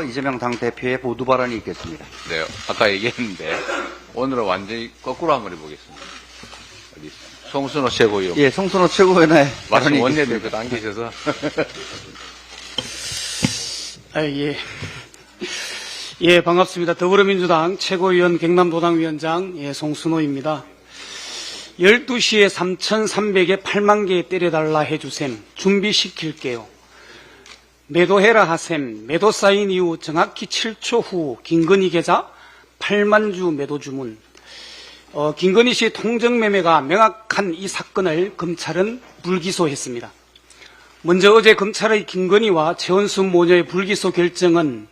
이재명 당대표의 보도 발언이 있겠습니다. 네, 아까 얘기했는데 오늘은 완전히 거꾸로 한번 해보겠습니다. 어디 송순호 최고위원. 예, 송순호 최고위원의 마침 발언이 원내대표 당기셔서. 예, 반갑습니다. 더불어민주당 최고위원 경남도당위원장 송순호입니다. 12시에 3,300에 8만 개 때려달라 해주셈. 준비시킬게요. 매도해라 하셈. 매도 쌓인 이후 정확히 7초 후 김건희 계좌 8만 주 매도 주문. 김건희 씨 통정매매가 명확한 이 사건을 검찰은 불기소했습니다. 먼저 어제 검찰의 김건희와 최원순 모녀의 불기소 결정은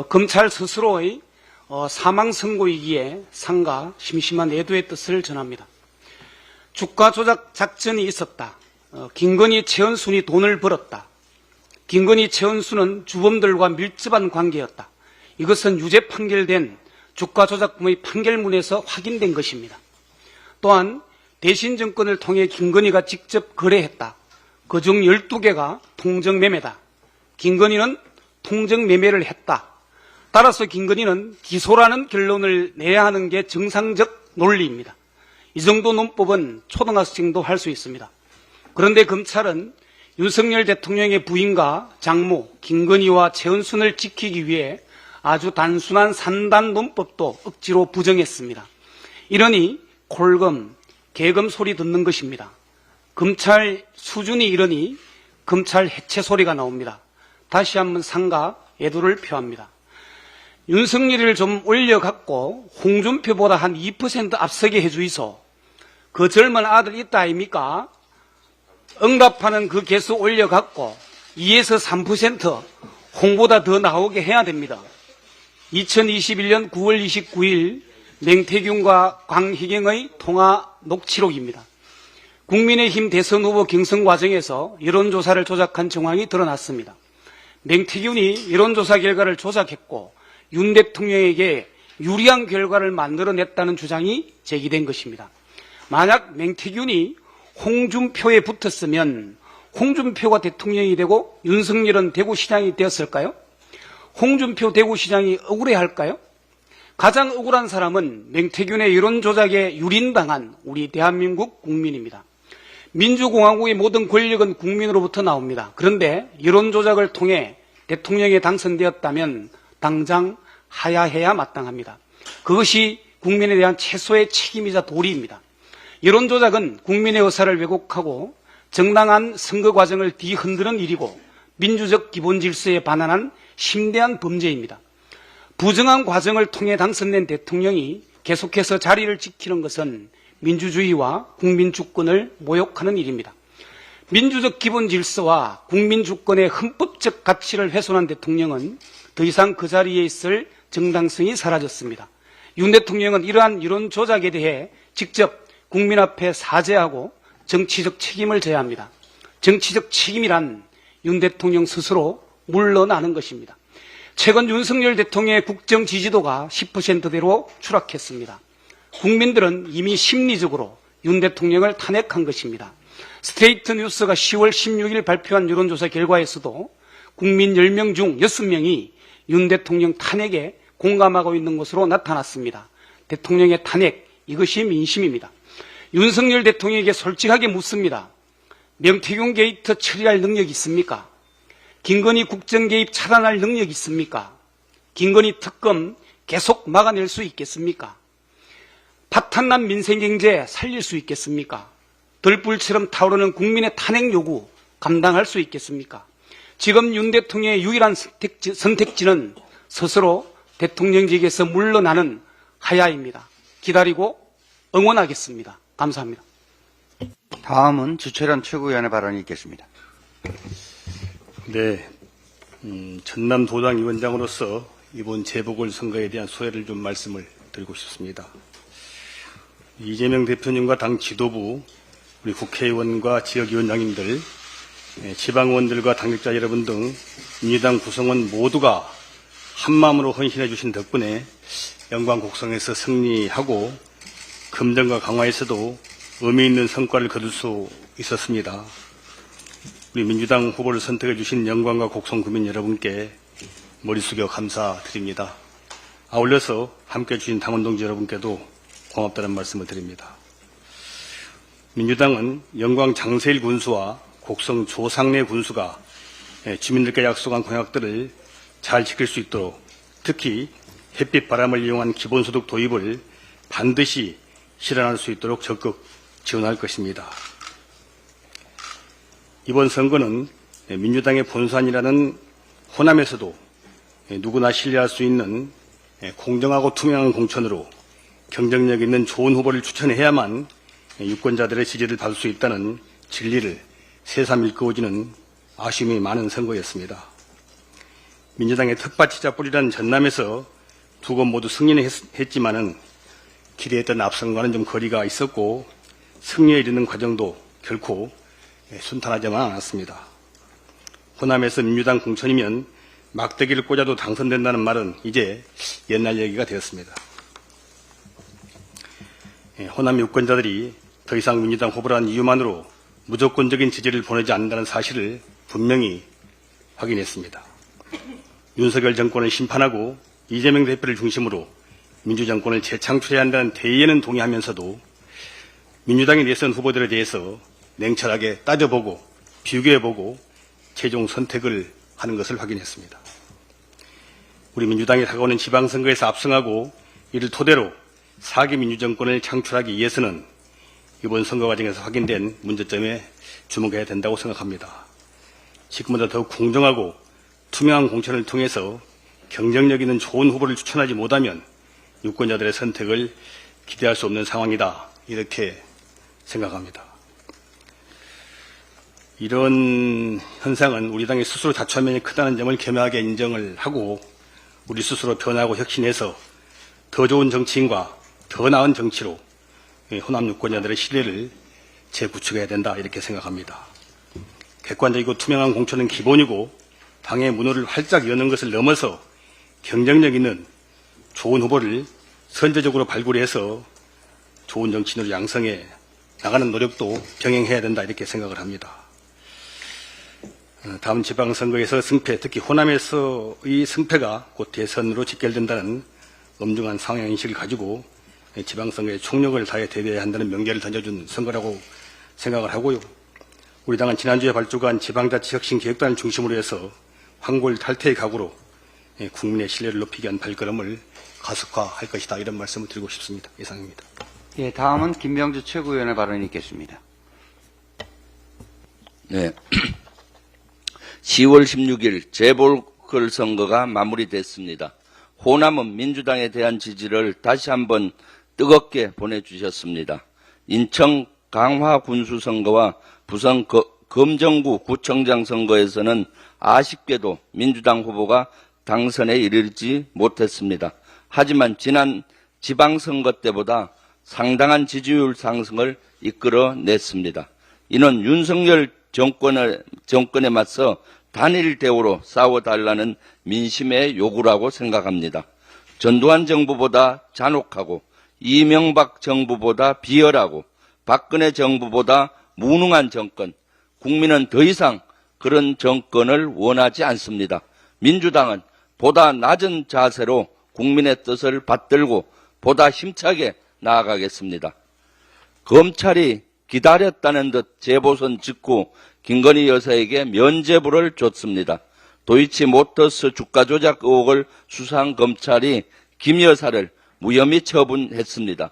검찰 스스로의 사망 선고이기에 상가 심심한 애도의 뜻을 전합니다. 주가 조작 작전이 있었다. 김건희 최원순이 돈을 벌었다. 김건희 최원순은 주범들과 밀접한 관계였다. 이것은 유죄 판결된 주가 조작범의 판결문에서 확인된 것입니다. 또한 대신 정권을 통해 김건희가 직접 거래했다. 그중 12개가 통정매매다. 김건희는 통정매매를 했다. 따라서 김건희는 기소라는 결론을 내야 하는 게 정상적 논리입니다. 이 정도 논법은 초등학생도 할 수 있습니다. 그런데 검찰은 윤석열 대통령의 부인과 장모 김건희와 최은순을 지키기 위해 아주 단순한 산단 논법도 억지로 부정했습니다. 이러니 콜검, 개검 소리 듣는 것입니다. 검찰 수준이 이러니 검찰 해체 소리가 나옵니다. 다시 한번 상가 애도를 표합니다. 윤석열이를 좀 올려갖고 홍준표보다 한 2% 앞서게 해주이소. 그 젊은 아들 있다 아닙니까? 응답하는 그 개수 올려갖고 2에서 3% 홍보다 더 나오게 해야 됩니다. 2021년 9월 29일 맹태균과 광희경의 통화 녹취록입니다. 국민의힘 대선 후보 경선 과정에서 여론조사를 조작한 정황이 드러났습니다. 맹태균이 여론조사 결과를 조작했고 윤 대통령에게 유리한 결과를 만들어냈다는 주장이 제기된 것입니다. 만약 맹태균이 홍준표에 붙었으면 홍준표가 대통령이 되고 윤석열은 대구시장이 되었을까요? 홍준표 대구시장이 억울해할까요? 가장 억울한 사람은 맹태균의 여론조작에 유린당한 우리 대한민국 국민입니다. 민주공화국의 모든 권력은 국민으로부터 나옵니다. 그런데 여론조작을 통해 대통령에 당선되었다면 당장 하야해야 마땅합니다. 그것이 국민에 대한 최소의 책임이자 도리입니다. 여론조작은 국민의 의사를 왜곡하고 정당한 선거 과정을 뒤흔드는 일이고 민주적 기본 질서에 반환한 심대한 범죄입니다. 부정한 과정을 통해 당선된 대통령이 계속해서 자리를 지키는 것은 민주주의와 국민 주권을 모욕하는 일입니다. 민주적 기본 질서와 국민 주권의 헌법적 가치를 훼손한 대통령은 더 이상 그 자리에 있을 정당성이 사라졌습니다. 윤 대통령은 이러한 여론 조작에 대해 직접 국민 앞에 사죄하고 정치적 책임을 져야 합니다. 정치적 책임이란 윤 대통령 스스로 물러나는 것입니다. 최근 윤석열 대통령의 국정 지지도가 10%대로 추락했습니다. 국민들은 이미 심리적으로 윤 대통령을 탄핵한 것입니다. 스트레이트 뉴스가 10월 16일 발표한 여론조사 결과에서도 국민 10명 중 6명이 윤 대통령 탄핵에 공감하고 있는 것으로 나타났습니다. 대통령의 탄핵, 이것이 민심입니다. 윤석열 대통령에게 솔직하게 묻습니다. 명태균 게이트 처리할 능력이 있습니까? 김건희 국정개입 차단할 능력이 있습니까? 김건희 특검 계속 막아낼 수 있겠습니까? 파탄난 민생경제 살릴 수 있겠습니까? 들불처럼 타오르는 국민의 탄핵 요구 감당할 수 있겠습니까? 지금 윤 대통령의 유일한 선택지는 스스로 대통령직에서 물러나는 하야입니다. 기다리고 응원하겠습니다. 감사합니다. 다음은 주철현 최고위원의 발언이 있겠습니다. 네, 전남도당위원장으로서 이번 재보궐선거에 대한 소회를 좀 말씀을 드리고 싶습니다. 이재명 대표님과 당 지도부, 우리 국회의원과 지역위원장님들, 지방의원들과 당직자 여러분 등 민주당 구성원 모두가 한마음으로 헌신해 주신 덕분에 영광 곡성에서 승리하고 금정과 강화에서도 의미 있는 성과를 거둘 수 있었습니다. 우리 민주당 후보를 선택해 주신 영광과 곡성 구민 여러분께 머리 숙여 감사드립니다. 아울러서 함께 해주신 당원 동지 여러분께도 고맙다는 말씀을 드립니다. 민주당은 영광 장세일 군수와 곡성 조상래 군수가 주민들께 약속한 공약들을 잘 지킬 수 있도록 특히 햇빛 바람을 이용한 기본소득 도입을 반드시 실현할 수 있도록 적극 지원할 것입니다. 이번 선거는 민주당의 본산이라는 호남에서도 누구나 신뢰할 수 있는 공정하고 투명한 공천으로 경쟁력 있는 좋은 후보를 추천해야만 유권자들의 지지를 받을 수 있다는 진리를 새삼 일깨워지는 아쉬움이 많은 선거였습니다. 민주당의 텃밭이자 뿌리라는 전남에서 두 곳 모두 승리는 했지만은 기대했던 앞선과는 좀 거리가 있었고 승리에 이르는 과정도 결코 순탄하지만 않았습니다. 호남에서 민주당 공천이면 막대기를 꽂아도 당선된다는 말은 이제 옛날 얘기가 되었습니다. 호남 유권자들이 더 이상 민주당 후보라는 이유만으로 무조건적인 지지를 보내지 않는다는 사실을 분명히 확인했습니다. 윤석열 정권을 심판하고 이재명 대표를 중심으로 민주정권을 재창출해야 한다는 대의에는 동의하면서도 민주당이 내선 후보들에 대해서 냉철하게 따져보고 비교해보고 최종 선택을 하는 것을 확인했습니다. 우리 민주당이 다가오는 지방선거에서 압승하고 이를 토대로 4기 민주정권을 창출하기 위해서는 이번 선거 과정에서 확인된 문제점에 주목해야 된다고 생각합니다. 지금보다 더욱 공정하고 투명한 공천을 통해서 경쟁력 있는 좋은 후보를 추천하지 못하면 유권자들의 선택을 기대할 수 없는 상황이다. 이렇게 생각합니다. 이런 현상은 우리 당이 스스로 자초면이 크다는 점을 겸허하게 인정을 하고 우리 스스로 변화하고 혁신해서 더 좋은 정치인과 더 나은 정치로 호남 유권자들의 신뢰를 재구축해야 된다. 이렇게 생각합니다. 객관적이고 투명한 공천은 기본이고 당의 문호를 활짝 여는 것을 넘어서 경쟁력 있는 좋은 후보를 선제적으로 발굴해서 좋은 정치인으로 양성해 나가는 노력도 병행해야 된다. 이렇게 생각을 합니다. 다음 지방선거에서 승패, 특히 호남에서의 승패가 곧 대선으로 직결된다는 엄중한 상황인식을 가지고 지방선거에 총력을 다해 대비해야 한다는 명제를 던져준 선거라고 생각을 하고요. 우리 당은 지난주에 발족한 지방자치혁신계획단을 중심으로 해서 황골 탈퇴의 각오로 국민의 신뢰를 높이기 위한 발걸음을 가속화할 것이다. 이런 말씀을 드리고 싶습니다. 이상입니다. 예, 다음은 김병주 최고위원의 발언이 있겠습니다. 네. 10월 16일 재보궐선거가 마무리됐습니다. 호남은 민주당에 대한 지지를 다시 한번 뜨겁게 보내주셨습니다. 인천 강화군수선거와 부산 검정구 구청장 선거에서는 아쉽게도 민주당 후보가 당선에 이르지 못했습니다. 하지만 지난 지방선거 때보다 상당한 지지율 상승을 이끌어냈습니다. 이는 윤석열 정권에 맞서 단일 대우로 싸워달라는 민심의 요구라고 생각합니다. 전두환 정부보다 잔혹하고 이명박 정부보다 비열하고 박근혜 정부보다 무능한 정권, 국민은 더 이상 그런 정권을 원하지 않습니다. 민주당은 보다 낮은 자세로 국민의 뜻을 받들고 보다 힘차게 나아가겠습니다. 검찰이 기다렸다는 듯 재보선 직후 김건희 여사에게 면죄부를 줬습니다. 도이치모터스 주가 조작 의혹을 수사한 검찰이 김 여사를 무혐의 처분했습니다.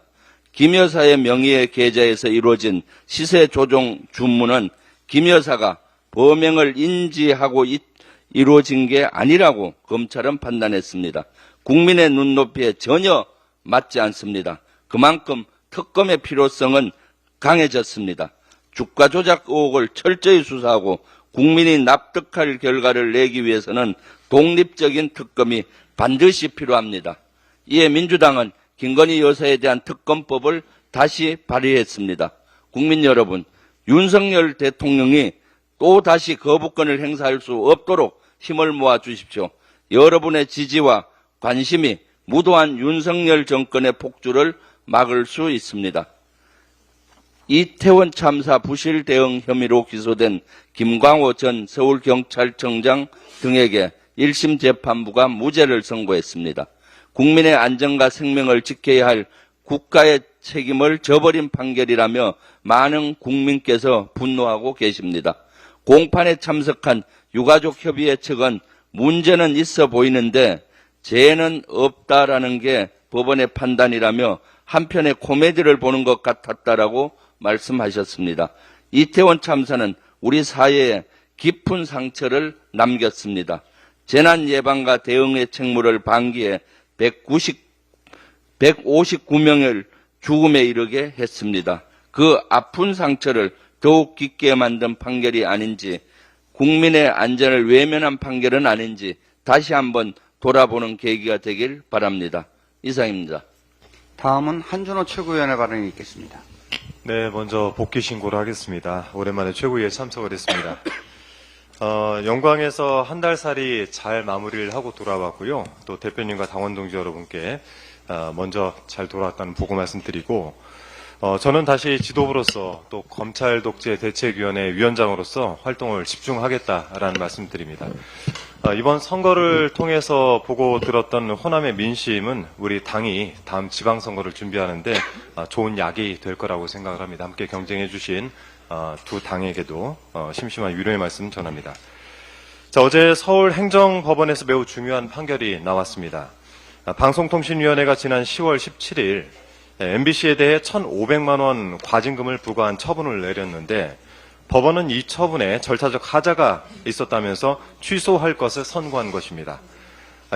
김 여사의 명의의 계좌에서 이루어진 시세 조종 주문은 김 여사가 범행을 인지하고 이루어진 게 아니라고 검찰은 판단했습니다. 국민의 눈높이에 전혀 맞지 않습니다. 그만큼 특검의 필요성은 강해졌습니다. 주가 조작 의혹을 철저히 수사하고 국민이 납득할 결과를 내기 위해서는 독립적인 특검이 반드시 필요합니다. 이에 민주당은 김건희 여사에 대한 특검법을 다시 발의했습니다. 국민 여러분, 윤석열 대통령이 또 다시 거부권을 행사할 수 없도록 힘을 모아 주십시오. 여러분의 지지와 관심이 무도한 윤석열 정권의 폭주를 막을 수 있습니다. 이태원 참사 부실 대응 혐의로 기소된 김광호 전 서울경찰청장 등에게 1심 재판부가 무죄를 선고했습니다. 국민의 안전과 생명을 지켜야 할 국가의 책임을 져버린 판결이라며 많은 국민께서 분노하고 계십니다. 공판에 참석한 유가족협의회 측은 문제는 있어 보이는데 죄는 없다라는 게 법원의 판단이라며 한편의 코미디를 보는 것 같았다라고 말씀하셨습니다. 이태원 참사는 우리 사회에 깊은 상처를 남겼습니다. 재난 예방과 대응의 책무를 방기해 159명을 죽음에 이르게 했습니다. 그 아픈 상처를 더욱 깊게 만든 판결이 아닌지, 국민의 안전을 외면한 판결은 아닌지 다시 한번 돌아보는 계기가 되길 바랍니다. 이상입니다. 다음은 한준호 최고위원의 발언이 있겠습니다. 네, 먼저 복귀 신고를 하겠습니다. 오랜만에 최고위에 참석을 했습니다. 영광에서 한 달살이 잘 마무리를 하고 돌아왔고요. 또 대표님과 당원 동지 여러분께 먼저 잘 돌아왔다는 보고 말씀드리고, 저는 다시 지도부로서 또 검찰 독재 대책위원회 위원장으로서 활동을 집중하겠다라는 말씀드립니다. 이번 선거를 통해서 보고 들었던 호남의 민심은 우리 당이 다음 지방선거를 준비하는데 좋은 약이 될 거라고 생각을 합니다. 함께 경쟁해 주신 두 당에게도 심심한 위로의 말씀 전합니다. 자, 어제 서울행정법원에서 매우 중요한 판결이 나왔습니다. 방송통신위원회가 지난 10월 17일 MBC에 대해 1,500만 원 과징금을 부과한 처분을 내렸는데, 법원은 이 처분에 절차적 하자가 있었다면서 취소할 것을 선고한 것입니다.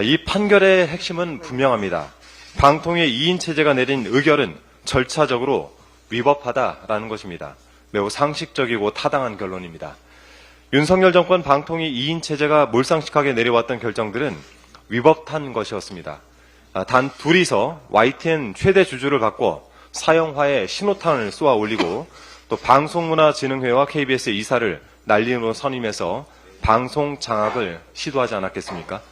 이 판결의 핵심은 분명합니다. 방통위의 2인 체제가 내린 의결은 절차적으로 위법하다라는 것입니다. 매우 상식적이고 타당한 결론입니다. 윤석열 정권 방통위 2인 체제가 몰상식하게 내려왔던 결정들은 위법한 것이었습니다. 단 둘이서 YTN 최대 주주를 바꿔 사형화에 신호탄을 쏘아 올리고, 또 방송문화진흥회와 KBS의 이사를 난리로 선임해서 방송 장악을 시도하지 않았겠습니까?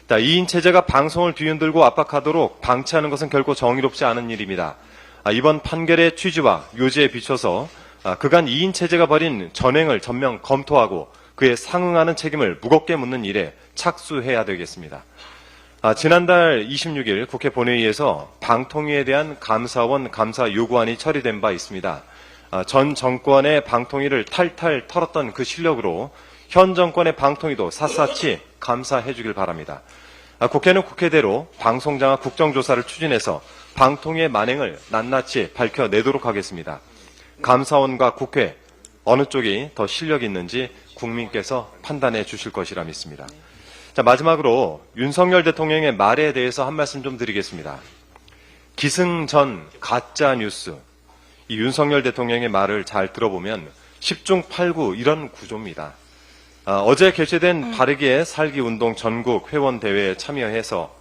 2인 체제가 방송을 뒤흔들고 압박하도록 방치하는 것은 결코 정의롭지 않은 일입니다. 이번 판결의 취지와 요지에 비춰서 그간 2인 체제가 벌인 전횡을 전면 검토하고 그에 상응하는 책임을 무겁게 묻는 일에 착수해야 되겠습니다. 지난달 26일 국회 본회의에서 방통위에 대한 감사원 감사 요구안이 처리된 바 있습니다. 전 정권의 방통위를 탈탈 털었던 그 실력으로 현 정권의 방통위도 샅샅이 감사해 주길 바랍니다. 국회는 국회대로 방송장악 국정조사를 추진해서 방통위의 만행을 낱낱이 밝혀내도록 하겠습니다. 감사원과 국회 어느 쪽이 더 실력이 있는지 국민께서 판단해 주실 것이라 믿습니다. 자, 마지막으로 윤석열 대통령의 말에 대해서 한 말씀 좀 드리겠습니다. 기승전 가짜 뉴스. 이 윤석열 대통령의 말을 잘 들어보면 10중 8구 이런 구조입니다. 어제 개최된 바르게 살기 운동 전국 회원 대회에 참여해서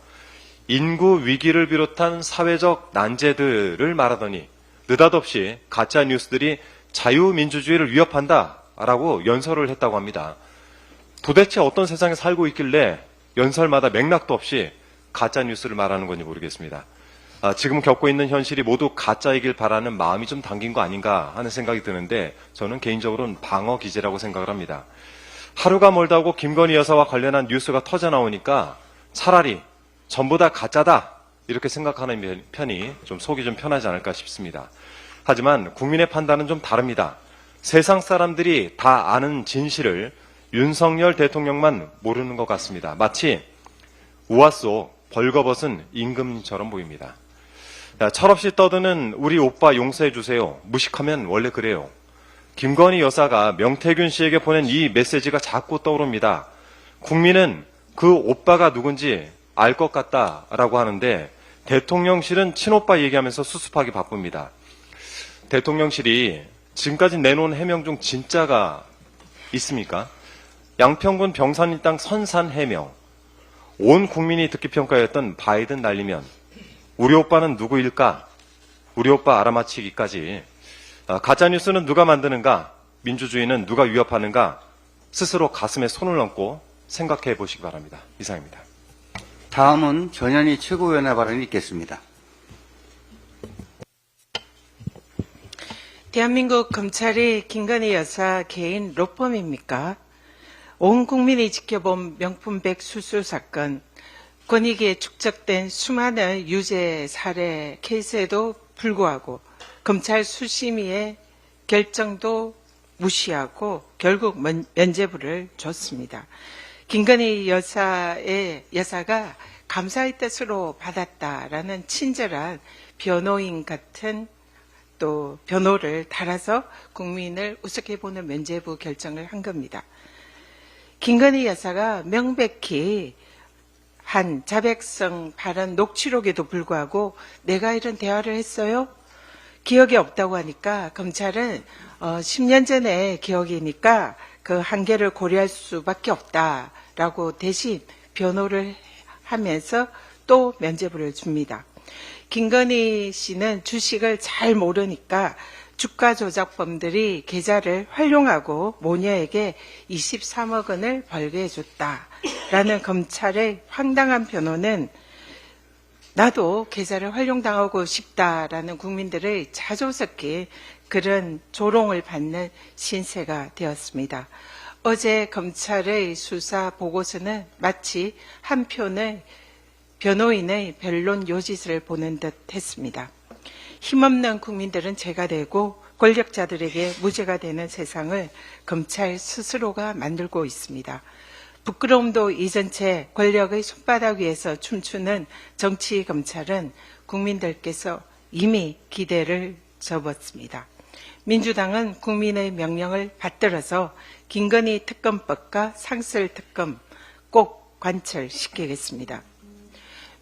인구 위기를 비롯한 사회적 난제들을 말하더니 느닷없이 가짜 뉴스들이 자유민주주의를 위협한다라고 연설을 했다고 합니다. 도대체 어떤 세상에 살고 있길래 연설마다 맥락도 없이 가짜 뉴스를 말하는 건지 모르겠습니다. 지금 겪고 있는 현실이 모두 가짜이길 바라는 마음이 좀 담긴 거 아닌가 하는 생각이 드는데, 저는 개인적으로는 방어 기제라고 생각을 합니다. 하루가 멀다고 김건희 여사와 관련한 뉴스가 터져 나오니까 차라리 전부 다 가짜다 이렇게 생각하는 편이 좀 속이 좀 편하지 않을까 싶습니다. 하지만 국민의 판단은 좀 다릅니다. 세상 사람들이 다 아는 진실을 윤석열 대통령만 모르는 것 같습니다. 마치 우화 속 벌거벗은 임금처럼 보입니다. 철없이 떠드는 우리 오빠 용서해 주세요. 무식하면 원래 그래요. 김건희 여사가 명태균 씨에게 보낸 이 메시지가 자꾸 떠오릅니다. 국민은 그 오빠가 누군지 알 것 같다라고 하는데, 대통령실은 친오빠 얘기하면서 수습하기 바쁩니다. 대통령실이 지금까지 내놓은 해명 중 진짜가 있습니까? 양평군 병산리 땅 선산 해명, 온 국민이 듣기 평가였던 바이든 날리면 우리 오빠는 누구일까? 우리 오빠 알아맞히기까지. 가짜뉴스는 누가 만드는가? 민주주의는 누가 위협하는가? 스스로 가슴에 손을 얹고 생각해 보시기 바랍니다. 이상입니다. 다음은 전현희 최고위원의 발언이 있겠습니다. 대한민국 검찰이 김건희 여사 개인 로펌입니까? 온 국민이 지켜본 명품백 수수 사건, 권익위에 축적된 수많은 유죄 사례 케이스에도 불구하고 검찰 수심위의 결정도 무시하고 결국 면죄부를 줬습니다. 김건희 여사가 감사의 뜻으로 받았다라는 친절한 변호인 같은 또 변호를 달아서 국민을 우습게 보는 면죄부 결정을 한 겁니다. 김건희 여사가 명백히 한 자백성 발언 녹취록에도 불구하고 내가 이런 대화를 했어요? 기억이 없다고 하니까 검찰은 10년 전의 기억이니까 그 한계를 고려할 수밖에 없다라고 대신 변호를 하면서 또 면죄부를 줍니다. 김건희 씨는 주식을 잘 모르니까 주가 조작범들이 계좌를 활용하고 모녀에게 23억 원을 벌게 해줬다라는 검찰의 황당한 변호는 나도 계좌를 활용당하고 싶다라는 국민들의 자조 섞인 그런 조롱을 받는 신세가 되었습니다. 어제 검찰의 수사 보고서는 마치 한 편의 변호인의 변론 요지서를 보는 듯 했습니다. 힘없는 국민들은 죄가 되고 권력자들에게 무죄가 되는 세상을 검찰 스스로가 만들고 있습니다. 부끄러움도 잊은 채 권력의 손바닥 위에서 춤추는 정치 검찰은 국민들께서 이미 기대를 접었습니다. 민주당은 국민의 명령을 받들어서 김건희 특검법과 상설특검 꼭 관철시키겠습니다.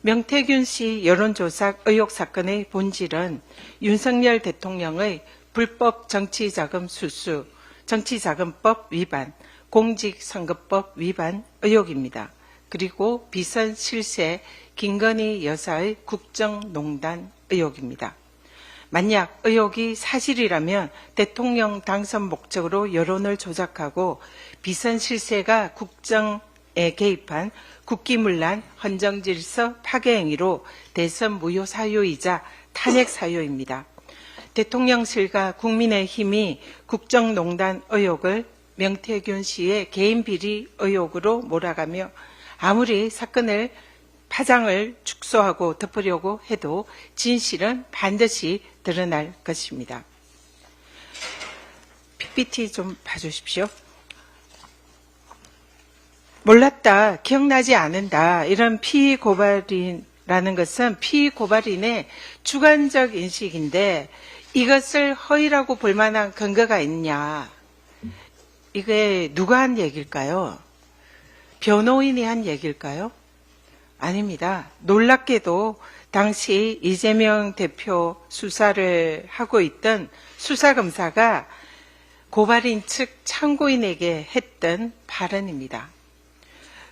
명태균 씨 여론조사 의혹 사건의 본질은 윤석열 대통령의 불법 정치자금 수수, 정치자금법 위반, 공직선거법 위반 의혹입니다. 그리고 비선 실세 김건희 여사의 국정농단 의혹입니다. 만약 의혹이 사실이라면 대통령 당선 목적으로 여론을 조작하고 비선 실세가 국정에 개입한 국기문란 헌정질서 파괴 행위로 대선 무효 사유이자 탄핵 사유입니다. 대통령실과 국민의힘이 국정농단 의혹을 명태균 씨의 개인 비리 의혹으로 몰아가며 아무리 사건을 파장을 축소하고 덮으려고 해도 진실은 반드시 드러날 것입니다. PPT 좀 봐주십시오. 몰랐다, 기억나지 않는다, 이런 피고발인이라는 것은 피고발인의 주관적 인식인데 이것을 허위라고 볼 만한 근거가 있냐? 이게 누가 한 얘기일까요? 변호인이 한 얘기일까요? 아닙니다. 놀랍게도 당시 이재명 대표 수사를 하고 있던 수사검사가 고발인 측 참고인에게 했던 발언입니다.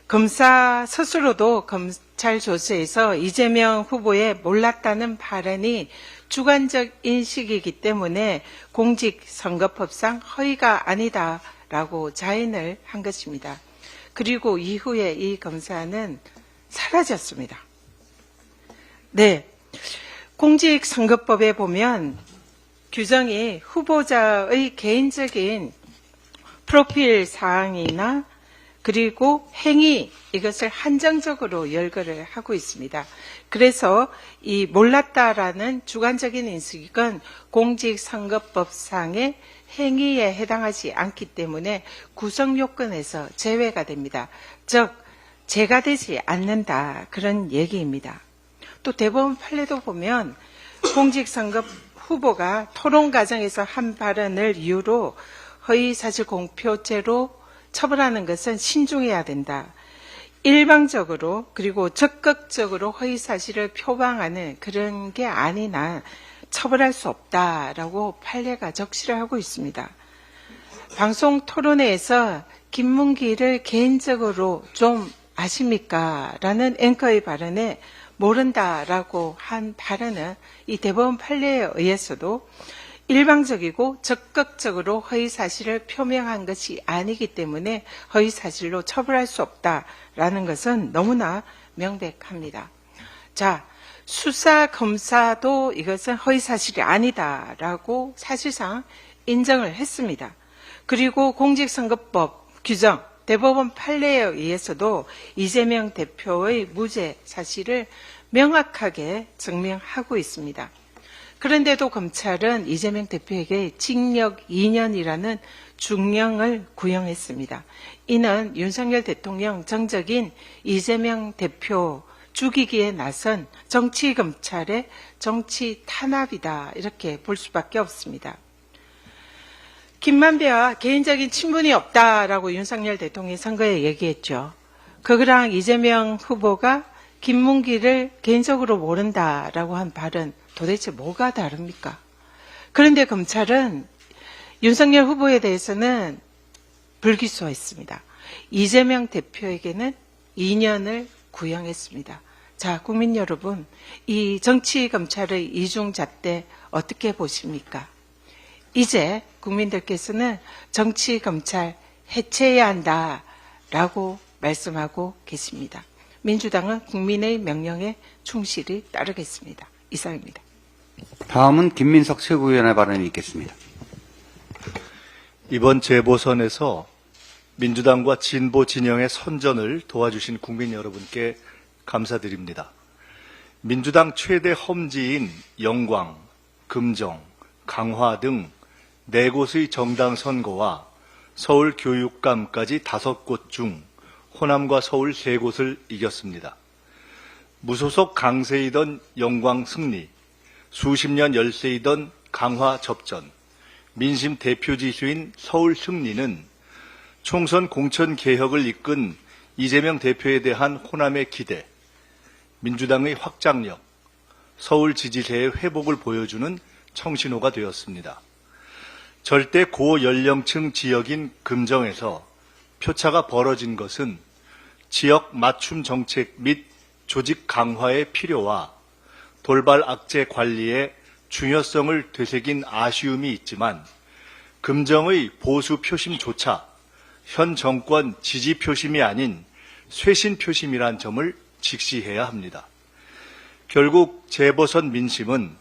검사 스스로도 검찰 조사에서 이재명 후보의 몰랐다는 발언이 주관적 인식이기 때문에 공직선거법상 허위가 아니다라고 자인을 한 것입니다. 그리고 이후에 이 검사는 사라졌습니다. 네, 공직선거법에 보면 규정이 후보자의 개인적인 프로필 사항이나 그리고 행위, 이것을 한정적으로 열거를 하고 있습니다. 그래서 이 몰랐다라는 주관적인 인식은 공직선거법상의 행위에 해당하지 않기 때문에 구성요건에서 제외가 됩니다. 즉, 죄가 되지 않는다, 그런 얘기입니다. 또 대법원 판례도 보면 공직선거 후보가 토론 과정에서 한 발언을 이유로 허위사실 공표죄로 처벌하는 것은 신중해야 된다. 일방적으로 그리고 적극적으로 허위사실을 표방하는 그런 게 아니나 처벌할 수 없다라고 판례가 적시를 하고 있습니다. 방송 토론회에서 김문기를 개인적으로 좀 아십니까? 라는 앵커의 발언에 모른다라고 한 발언은 이 대법원 판례에 의해서도 일방적이고 적극적으로 허위사실을 표명한 것이 아니기 때문에 허위사실로 처벌할 수 없다라는 것은 너무나 명백합니다. 자, 수사 검사도 이것은 허위사실이 아니다라고 사실상 인정을 했습니다. 그리고 공직선거법 규정, 대법원 판례에 의해서도 이재명 대표의 무죄 사실을 명확하게 증명하고 있습니다. 그런데도 검찰은 이재명 대표에게 징역 2년이라는 중형을 구형했습니다. 이는 윤석열 대통령 정적인 이재명 대표 죽이기에 나선 정치검찰의 정치 탄압이다, 이렇게 볼 수밖에 없습니다. 김만배와 개인적인 친분이 없다라고 윤석열 대통령이 선거에 얘기했죠. 그거랑 이재명 후보가 김문기를 개인적으로 모른다라고 한 발언, 도대체 뭐가 다릅니까? 그런데 검찰은 윤석열 후보에 대해서는 불기소했습니다. 이재명 대표에게는 2년을 구형했습니다. 자, 국민 여러분, 이 정치검찰의 이중잣대 어떻게 보십니까? 이제 국민들께서는 정치검찰 해체해야 한다라고 말씀하고 계십니다. 민주당은 국민의 명령에 충실히 따르겠습니다. 이상입니다. 다음은 김민석 최고위원의 발언이 있겠습니다. 이번 재보선에서 민주당과 진보 진영의 선전을 도와주신 국민 여러분께 감사드립니다. 민주당 최대 험지인 영광, 금정, 강화 등 4곳의 정당 선거와 서울 교육감까지 5곳 중 호남과 서울 3곳을 이겼습니다. 무소속 강세이던 영광 승리, 수십 년 열세이던 강화 접전, 민심 대표 지수인 서울 승리는 총선 공천 개혁을 이끈 이재명 대표에 대한 호남의 기대, 민주당의 확장력, 서울 지지세의 회복을 보여주는 청신호가 되었습니다. 절대 고연령층 지역인 금정에서 표차가 벌어진 것은 지역 맞춤 정책 및 조직 강화의 필요와 돌발 악재 관리의 중요성을 되새긴 아쉬움이 있지만 금정의 보수 표심조차 현 정권 지지 표심이 아닌 쇄신 표심이란 점을 직시해야 합니다. 결국 재보선 민심은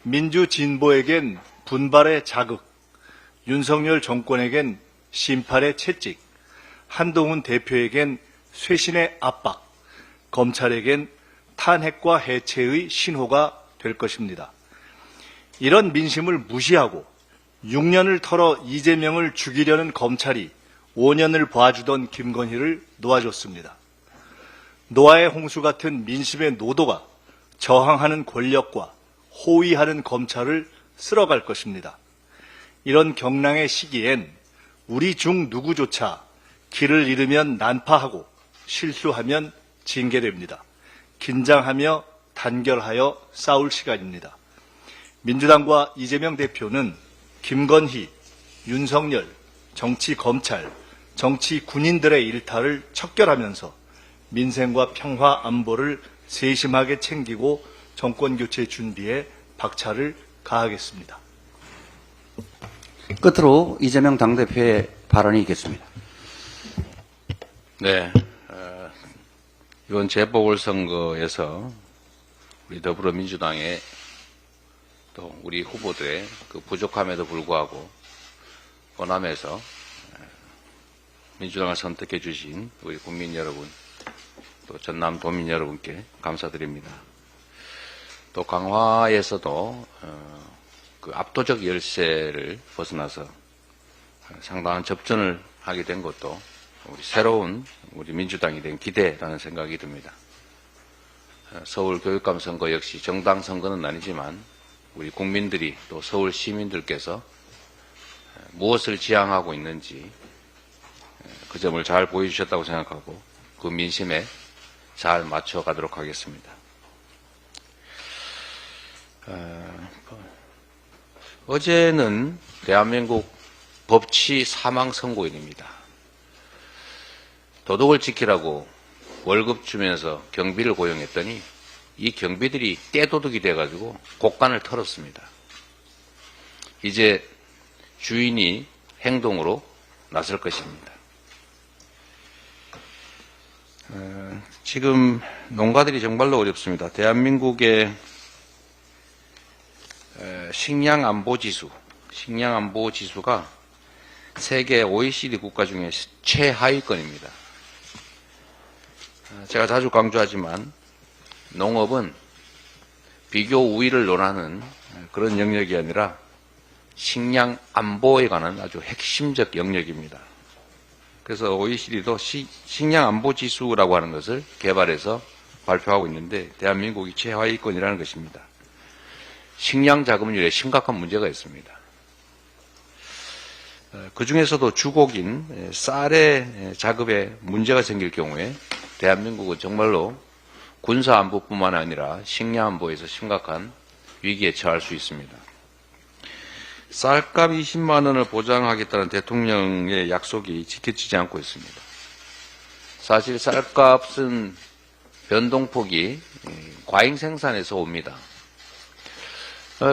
민주진보에겐 분발의 자극, 윤석열 정권에겐 심판의 채찍, 한동훈 대표에겐 쇄신의 압박, 검찰에겐 탄핵과 해체의 신호가 될 것입니다. 이런 민심을 무시하고 6년을 털어 이재명을 죽이려는 검찰이 5년을 봐주던 김건희를 놓아줬습니다. 노아의 홍수 같은 민심의 노도가 저항하는 권력과 호위하는 검찰을 쓸어갈 것입니다. 이런 경랑의 시기엔 우리 중 누구조차 길을 잃으면 난파하고 실수하면 징계됩니다. 긴장하며 단결하여 싸울 시간입니다. 민주당과 이재명 대표는 김건희, 윤석열, 정치검찰, 정치군인들의 일탈을 척결하면서 민생과 평화 안보를 세심하게 챙기고 정권교체 준비에 박차를 가하겠습니다. 끝으로 이재명 당대표의 발언이 있겠습니다. 네, 이번 재보궐선거에서 우리 더불어민주당의 또 우리 후보들의 그 부족함에도 불구하고 호남에서 민주당을 선택해 주신 우리 국민 여러분, 또 전남 도민 여러분께 감사드립니다. 또 강화에서도 그 압도적 열세를 벗어나서 상당한 접전을 하게 된 것도 우리 새로운 우리 민주당이 된 기대라는 생각이 듭니다. 서울 교육감 선거 역시 정당 선거는 아니지만 우리 국민들이 또 서울 시민들께서 무엇을 지향하고 있는지 그 점을 잘 보여주셨다고 생각하고 그 민심에 잘 맞춰가도록 하겠습니다. 어제는 대한민국 법치 사망 선고일입니다. 도덕을 지키라고 월급 주면서 경비를 고용했더니 이 경비들이 떼도둑이 돼가지고 곡간을 털었습니다. 이제 주인이 행동으로 나설 것입니다. 지금 농가들이 정말로 어렵습니다. 대한민국의 식량 안보 지수가 세계 OECD 국가 중에 최하위권입니다. 제가 자주 강조하지만 농업은 비교 우위를 논하는 그런 영역이 아니라 식량 안보에 관한 아주 핵심적 영역입니다. 그래서 OECD도 식량 안보 지수라고 하는 것을 개발해서 발표하고 있는데 대한민국이 최하위권이라는 것입니다. 식량 자급률에 심각한 문제가 있습니다. 그 중에서도 주곡인 쌀의 자급에 문제가 생길 경우에 대한민국은 정말로 군사 안보뿐만 아니라 식량 안보에서 심각한 위기에 처할 수 있습니다. 쌀값 20만 원을 보장하겠다는 대통령의 약속이 지켜지지 않고 있습니다. 사실 쌀값은 변동폭이 과잉 생산에서 옵니다.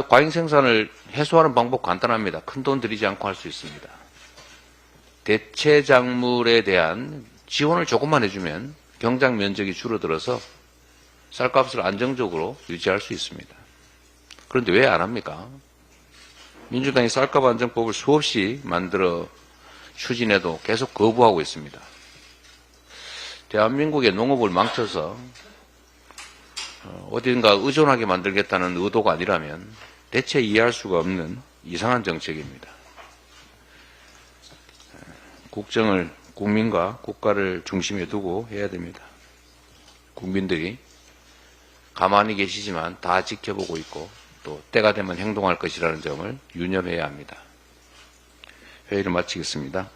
과잉 생산을 해소하는 방법 간단합니다. 큰돈 들이지 않고 할 수 있습니다. 대체 작물에 대한 지원을 조금만 해주면 경작 면적이 줄어들어서 쌀값을 안정적으로 유지할 수 있습니다. 그런데 왜 안 합니까? 민주당이 쌀값 안정법을 수없이 만들어 추진해도 계속 거부하고 있습니다. 대한민국의 농업을 망쳐서 어딘가 의존하게 만들겠다는 의도가 아니라면 대체 이해할 수가 없는 이상한 정책입니다. 국정을 국민과 국가를 중심에 두고 해야 됩니다. 국민들이 가만히 계시지만 다 지켜보고 있고 또 때가 되면 행동할 것이라는 점을 유념해야 합니다. 회의를 마치겠습니다.